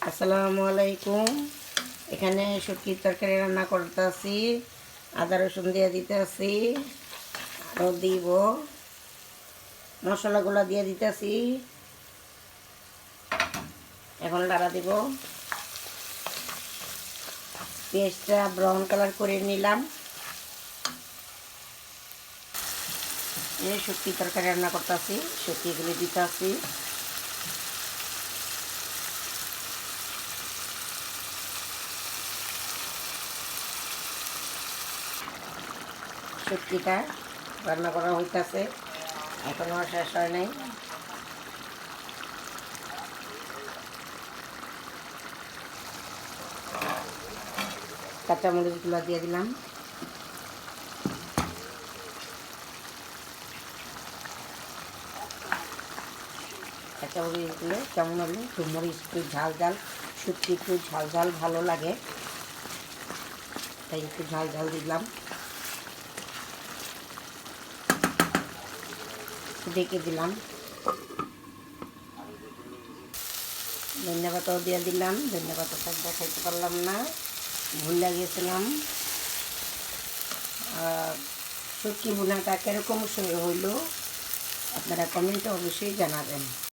আসসালামু আলাইকুম। এখানে শুটকির তরকারি রান্না করতেছি। আদা রসুন দিয়ে দিতেছি, আরও দিব মশলাগুলো দিয়ে দিতেছি। এখন লাড়া দিব। পেঁয়াজটা ব্রাউন কালার করে নিলাম। এই শুটকির তরকারি রান্না করতেছি, শুটকিগুলি দিতেছি। শুটকিটা রান্না করা হইতেছে, এখনও শেষ হয় নাই। কাঁচামরিচগুলো দিয়ে দিলাম। কাঁচামরিচগুলো কেমন হলো, একটু মরিচ একটু ঝাল ঝাল, শুটকি একটু ঝাল ঝাল ভালো লাগে, তাই একটু ঝাল ঝাল দিলাম। ডেকে দিলাম। ধন্যবাদও দিয়ে দিলাম। ধন্যবাদ থাকতে খাইতে পারলাম না, ভুলে গেছিলাম। শুটকি ভুনাটা কীরকম হইল আপনারা কমেন্টে অবশ্যই জানাবেন।